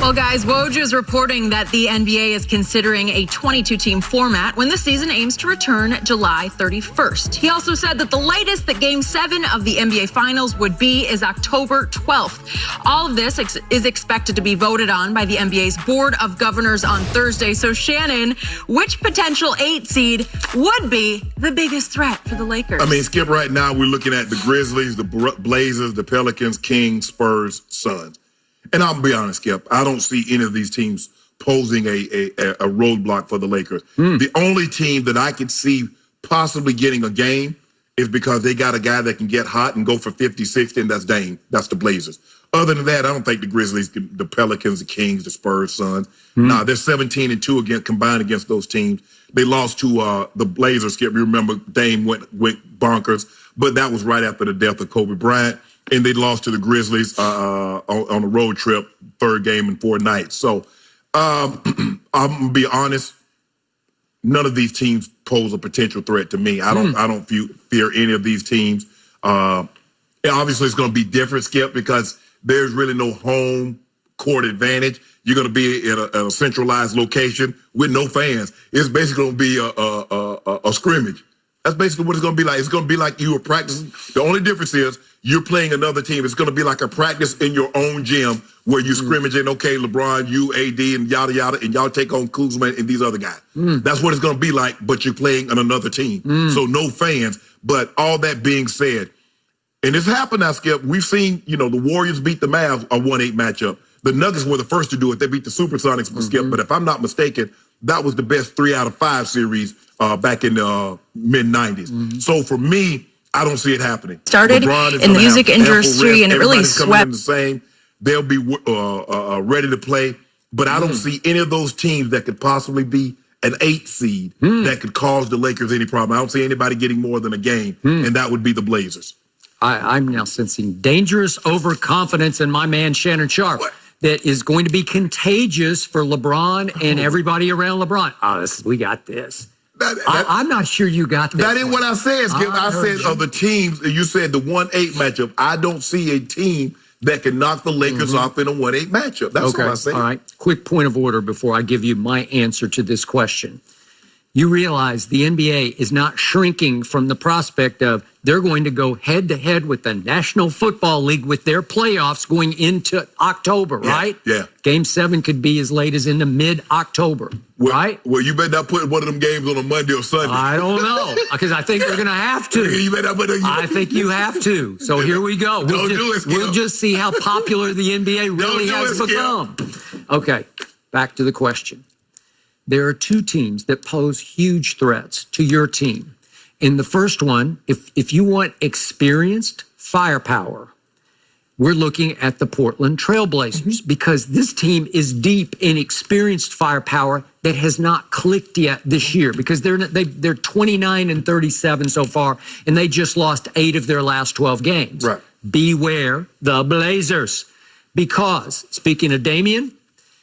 Well, guys, Woj is reporting that the NBA is considering a 22-team format when the season aims to return July 31st. He also said that the latest that Game 7 of the NBA Finals would be is October 12th. All of this is expected to be voted on by the NBA's Board of Governors on Thursday. So, Shannon, which potential 8 seed would be the biggest threat for the Lakers? I mean, Skip, right now we're looking at the Grizzlies, the Blazers, the Pelicans, Kings, Spurs, Suns. And I'll be honest, Skip, I don't see any of these teams posing a roadblock for the Lakers. The only team that I could see possibly getting a game is because they got a guy that can get hot and go for 50, 60, and that's Dame. That's the Blazers. Other than that, I don't think the Grizzlies, the Pelicans, the Kings, the Spurs, Suns. Nah, they're 17-2 combined against those teams. They lost to the Blazers, Skip. You remember Dame went bonkers, but that was right after the death of Kobe Bryant. And they lost to the Grizzlies on a road trip, 3rd game in 4 nights. So I'm gonna be honest, none of these teams pose a potential threat to me. I don't fear any of these teams. Obviously, it's gonna be different, Skip, because there's really no home court advantage. You're gonna be at a centralized location with no fans. It's basically gonna be a scrimmage. That's basically what it's going to be like. It's going to be like you were practicing. The only difference is you're playing another team. It's going to be like a practice in your own gym where you scrimmaging, okay, LeBron, you, AD, and yada, yada, and y'all take on Kuzma and these other guys. That's what it's going to be like, but you're playing on another team. So no fans. But all that being said, and it's happened now, Skip. We've seen, the Warriors beat the Mavs a 1-8 matchup. The Nuggets were the first to do it. They beat the Supersonics, Skip. But if I'm not mistaken, that was the best 3 out of 5 series back in the mid-90s. So for me, I don't see it happening. Started in the music industry, and it really swept. The same. They'll be ready to play, but I don't see any of those teams that could possibly be an 8 seed that could cause the Lakers any problem. I don't see anybody getting more than a game, and that would be the Blazers. I'm now sensing dangerous overconfidence in my man Shannon Sharp. That is going to be contagious for LeBron and everybody around LeBron. We got this. I'm not sure you got this. That ain't what I said, Skip. I said of the teams, you said the 1-8 matchup. I don't see a team that can knock the Lakers off in a 1-8 matchup. That's what I said. All right. Quick point of order before I give you my answer to this question. You realize the NBA is not shrinking from the prospect of they're going to go head-to-head with the National Football League with their playoffs going into October, right? Yeah. Game 7 could be as late as into mid-October, right? Well, you better not put one of them games on a Monday or Sunday. I don't know, because I think they're going to have to. You better not put I think you have to. So here we go. We'll just see how popular the NBA really has become. Okay, back to the question. There are 2 teams that pose huge threats to your team. In the first one, if you want experienced firepower, we're looking at the Portland Trailblazers because this team is deep in experienced firepower that has not clicked yet this year because they're 29-37 so far, and they just lost 8 of their last 12 games. Right. Beware the Blazers because, speaking of Damian,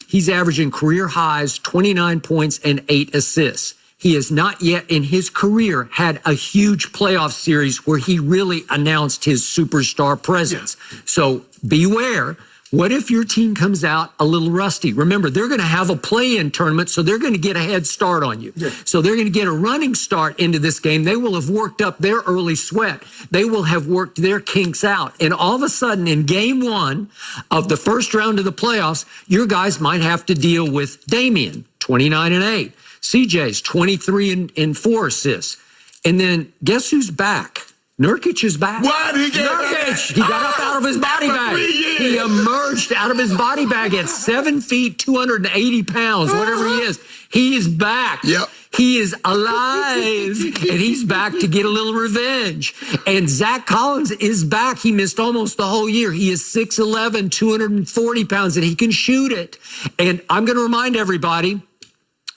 he's averaging career highs, 29 points and 8 assists. He has not yet in his career had a huge playoff series where he really announced his superstar presence. So beware. What if your team comes out a little rusty? Remember, they're going to have a play-in tournament, so they're going to get a head start on you. So they're going to get a running start into this game. They will have worked up their early sweat. They will have worked their kinks out. And all of a sudden, in game 1 of the first round of the playoffs, your guys might have to deal with Damian, 29-8. CJ's 23 and 4 assists. And then guess who's back? Nurkic is back. What? He got up out of his body bag. He emerged out of his body bag at 7 feet, 280 pounds, whatever he is. He is back. Yep. He is alive, and he's back to get a little revenge. And Zach Collins is back. He missed almost the whole year. He is 6'11", 240 pounds, and he can shoot it. And I'm going to remind everybody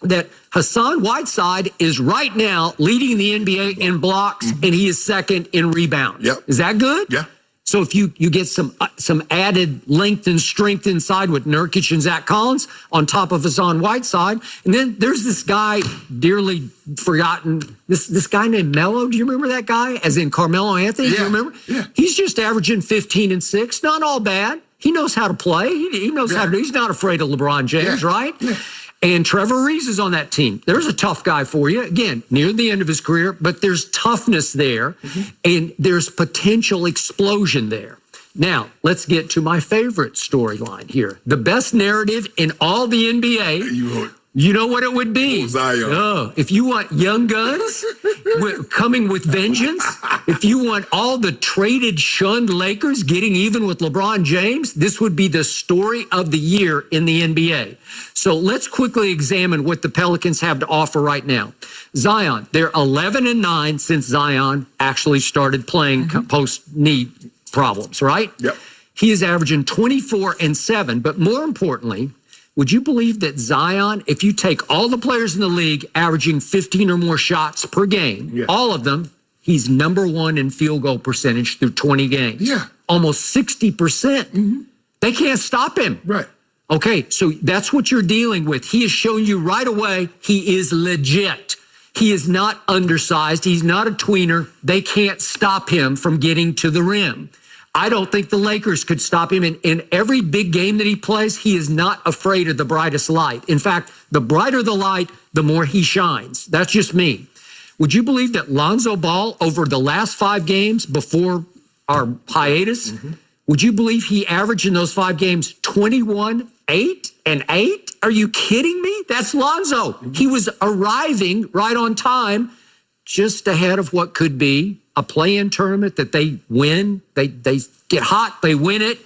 that Hassan Whiteside is right now leading the NBA in blocks, and he is second in rebounds. Yep. Is that good? Yeah. So if you get some added length and strength inside with Nurkic and Zach Collins on top of Hassan Whiteside, and then there's this guy dearly forgotten, this guy named Melo. Do you remember that guy? As in Carmelo Anthony? Yeah. Do you remember? Yeah. He's just averaging 15 and 6. Not all bad. He knows how to play. He knows how to do. He's not afraid of LeBron James, right? Yeah. And Trevor Reeves is on that team. There's a tough guy for you. Again, near the end of his career, but there's toughness there, and there's potential explosion there. Now, let's get to my favorite storyline here. The best narrative in all the NBA. You know what it would be? Zion. Oh, if you want young guns coming with vengeance, if you want all the traded, shunned Lakers getting even with LeBron James, this would be the story of the year in the NBA. So let's quickly examine what the Pelicans have to offer right now. Zion, they're 11-9 since Zion actually started playing post-knee problems, right? Yep. He is averaging 24-7, but more importantly, would you believe that Zion, if you take all the players in the league averaging 15 or more shots per game, all of them, he's number one in field goal percentage through 20 games. Yeah. Almost 60%. They can't stop him. Right. Okay, so that's what you're dealing with. He has shown you right away he is legit. He is not undersized. He's not a tweener. They can't stop him from getting to the rim. I don't think the Lakers could stop him. In every big game that he plays, he is not afraid of the brightest light. In fact, the brighter the light, the more he shines. That's just me. Would you believe that Lonzo Ball, over the last 5 games before our hiatus, would you believe he averaged in those 5 games 21, 8, and 8? Are you kidding me? That's Lonzo. He was arriving right on time, just ahead of what could be a play-in tournament that they win. They get hot, they win it,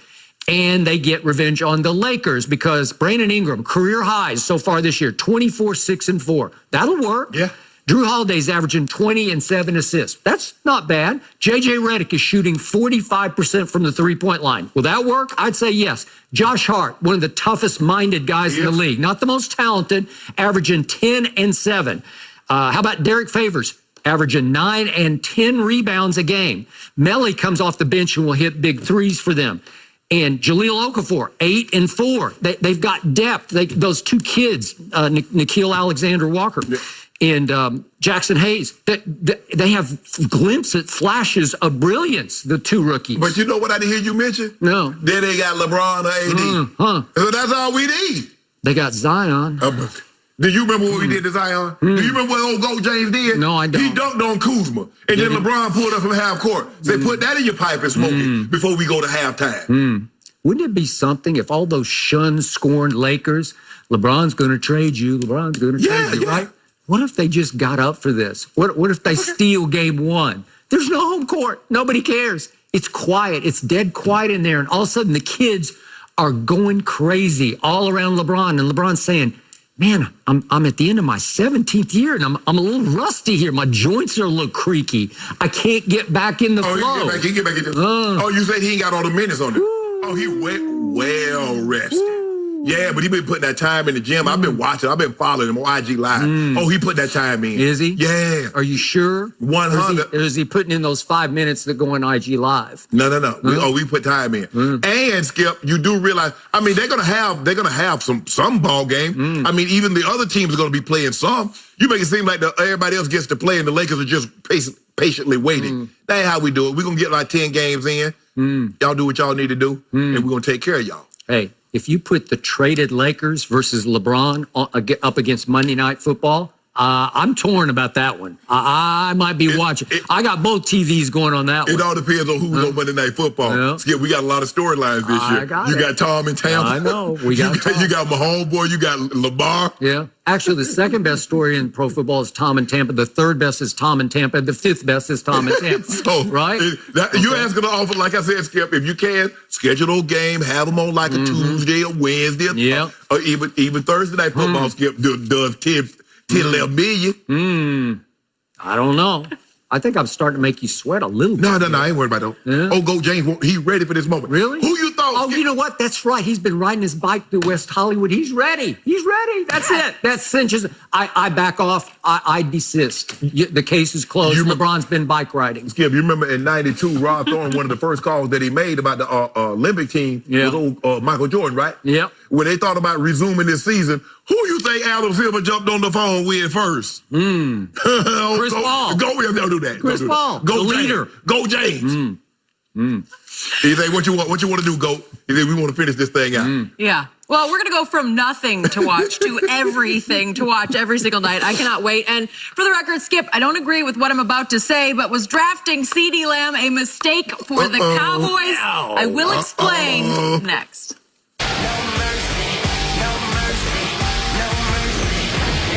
and they get revenge on the Lakers because Brandon Ingram, career highs so far this year, 24, 6, and 4. That'll work. Yeah. Drew Holiday's averaging 20 and 7 assists. That's not bad. J.J. Redick is shooting 45% from the three-point line. Will that work? I'd say yes. Josh Hart, one of the toughest-minded guys in the league, not the most talented, averaging 10 and 7. How about Derek Favors? Averaging 9 and 10 rebounds a game. Melly comes off the bench and will hit big threes for them. And Jahlil Okafor, 8 and 4. They've got depth. Those 2 kids, Nickeil Alexander-Walker and Jackson Hayes, they have glimpses, flashes of brilliance, the 2 rookies. But you know what I didn't hear you mention? No. Then they got LeBron or AD. So that's all we need. They got Zion. Do you remember what we did to Zion? Do you remember what old Gold James did? No, I don't. He dunked on Kuzma. And then LeBron pulled up from half court. Say, put that in your pipe and smoke it before we go to halftime. Wouldn't it be something if all those shunned, scorned Lakers, LeBron's going to trade you, LeBron's going to trade you, right? What if they just got up for this? What if they steal game 1? There's no home court. Nobody cares. It's quiet. It's dead quiet in there. And all of a sudden, the kids are going crazy all around LeBron. And LeBron's saying, man, I'm at the end of my 17th year, and I'm a little rusty here. My joints are a little creaky. I can't get back in the flow. He get back in the you said he ain't got all the minutes on it. Oh, he well rested. Yeah, but he been putting that time in the gym. I've been watching. I've been following him on IG Live. Oh, he put that time in. Is he? Yeah. Are you sure? 100. Or is he putting in those 5 minutes that go on IG Live? No. We put time in. And Skip, you do realize, I mean, they're gonna have some ball game. I mean, even the other teams are gonna be playing some. You make it seem like everybody else gets to play and the Lakers are just patiently waiting. That ain't how we do it. We're gonna get like 10 games in. Y'all do what y'all need to do, and we're gonna take care of y'all. Hey, if you put the traded Lakers versus LeBron up against Monday Night Football, I'm torn about that one. I might be watching. I got both TVs going on that one. It all depends on who's on Monday Night Football. Yeah. Skip, we got a lot of storylines this year. You got Tom in Tampa. I know. You got my homeboy. You got Lamar. Yeah. Actually, the second best story in pro football is Tom in Tampa. The third best is Tom in Tampa. The fifth best is Tom in Tampa. So, right? You're asking to offer, like I said, Skip, if you can, schedule a game, have them on like a Tuesday or Wednesday. Or even Thursday Night Football, Skip, does 10, 11 million. I don't know. I think I'm starting to make you sweat a little bit. No, I ain't worried about that. Yeah. Oh, Go James, he's ready for this moment. Really? Who you thought? Oh, you know what? That's right. He's been riding his bike to West Hollywood. He's ready. He's ready. That's it. That cinches. I back off. I desist. The case is closed. LeBron's been bike riding. Skip, you remember in '92, Rod Thorne, one of the first calls that he made about the Olympic team was old Michael Jordan, right? Yeah. When they thought about resuming this season, who you think Adam Silver jumped on the phone with first? Chris Paul. Don't do that. Chris Paul, Go the James. leader. Go James. You think what you want to do, Goat? You think we want to finish this thing out? Yeah. Well, we're going to go from nothing to watch to everything to watch every single night. I cannot wait. And for the record, Skip, I don't agree with what I'm about to say, but was drafting CeeDee Lamb a mistake for the Cowboys? I will explain next.